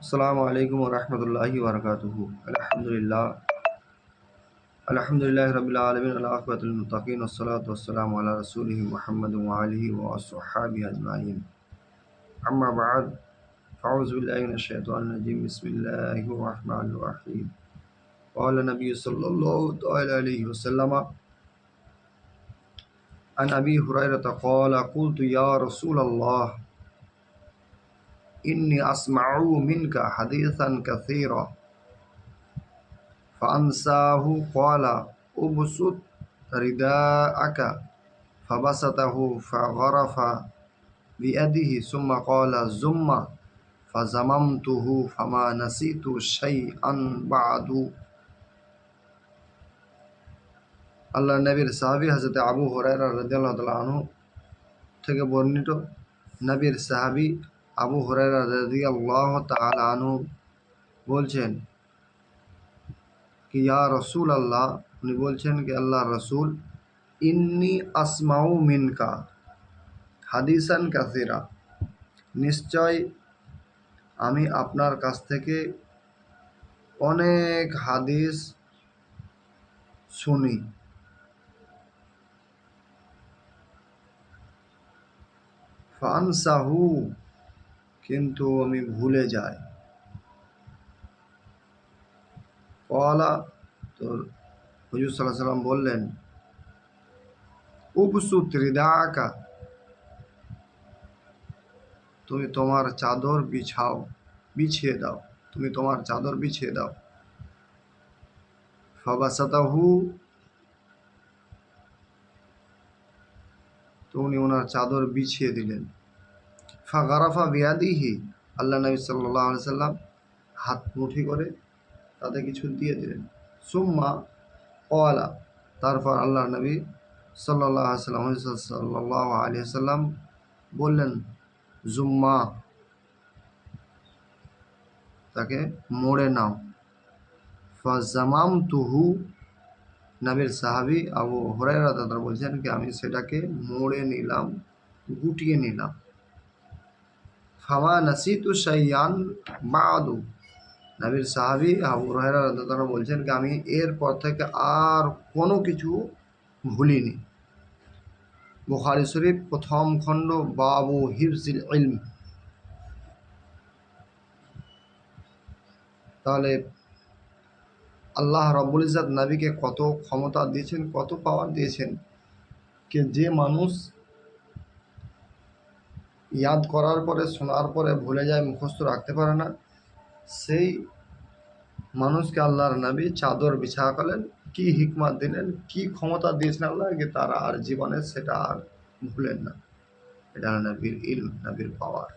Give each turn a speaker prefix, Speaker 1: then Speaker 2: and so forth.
Speaker 1: আসসালামু আলাইকুম ওয়া রাহমাতুল্লাহি ওয়া বারাকাতুহু। আলহামদুলিল্লাহি রাব্বিল আলামিন ওয়াল আকিবাতুল মুত্তাকিন ওয়াসসালাতু ওয়াসসালামু আলা রাসূলিহি মুহাম্মাদিন ওয়া আলিহি ওয়া আসহাবিহি আজমাইন। আম্মা বা'দ, ফাউযু বিল্লাহি মিনাশ শাইতানির রাজীম। বিসমিল্লাহির রাহমানির রাহিম। ক্বালা নাবিয়্যু সাল্লাল্লাহু তাআলা আলাইহি ওয়াসাল্লাম আন আবি হুরায়রাতা ক্বালা কুলতু ইয়া রাসূলাল্লাহ ইন্নী আসমা'ু মিনকা হাদীসান কাসীরা فأنساه قال أبسط رداءك فبسطه فغرف بيده ثم قال زم فزممته فما نسيت شيئا بعد। আল্লাহ নবীর সাহাবী হযরত আবু হুরায়রা রাদিয়াল্লাহু তাআলা আনহু থেকে বর্ণিত, নবীর সাহাবী আবু হুরায়রা রাদিয়াল্লাহু তাআলা আনহু বলছেন कि या रसूल अल्लाह, उन्हें बोलছেন कि अल्लाह रसूल, इन्नी আসমাউ মিনকা হাদিসান কাসীরা, নিশ্চয় আমি আপনার কাছ থেকে অনেক হাদিস শুনি। ফানসাহু, কিন্তু আমি ভুলে যাই। ক্বালা, তো হুজুর সাল্লাল্লাহু আলাইহি ওয়াসাল্লাম বললেন, উবসুত রিদাআকা, তুমি তোমার চাদর বিছিয়ে দাও, তুমি তোমার চাদর বিছিয়ে দাও। ফাবাসাতাহু, তো উনি ওনার চাদর বিছিয়ে দিলেন। ফাগারাফা বিয়াদিহি, আল্লাহ নবী সাল্লাল্লাহু আলাইহি সাল্লাম হাত মুঠি করে তাতে কিছু দিয়ে দিলেন। সুম্মা ক্বালা, তারপর আল্লাহ নবী সাল্লাল্লাহু আলাইহি সাল্লাম বললেন, জুম্মা, তাকে মোড়ে নাও। ফাজামামতুহু, নবীর সাহাবী আবু হুরায়রা রাদিয়াল্লাহু তাআলা বলছেন কি আমি সেটাকে মোড়ে নিলাম, গুটিয়ে নিলাম। ফামা নাসিতু শাইয়ান বাদু, নবীর সাহাবী আবু হুরায়রা রাদিয়াল্লাহু তাআলা বলছেন কি আমি এরপর থেকে আর কোনো কিছু ভুলিনি। বুখারী শরীফ প্রথম খণ্ড, বাবু হিফজিল ইলম। তাহলে আল্লাহ রব্বুল ইজ্জত নবীকে কত ক্ষমতা দিয়েছেন, কত পাওয়ার দিয়েছেন, যে যে মানুষ ইয়াদ করার পরে, শোনার পরে ভুলে যায়, মুখস্থ রাখতে পারে না, সেই মানুষকে আল্লাহর নবী চাদর বিছা করলেন। কি হিকমত দিলেন, কি ক্ষমতা দিয়েছেন আল্লাহকে, তারা আর জীবনে সেটা আর ভুলেন না। এটা নবীর ইলম, নবীর পাওয়ার।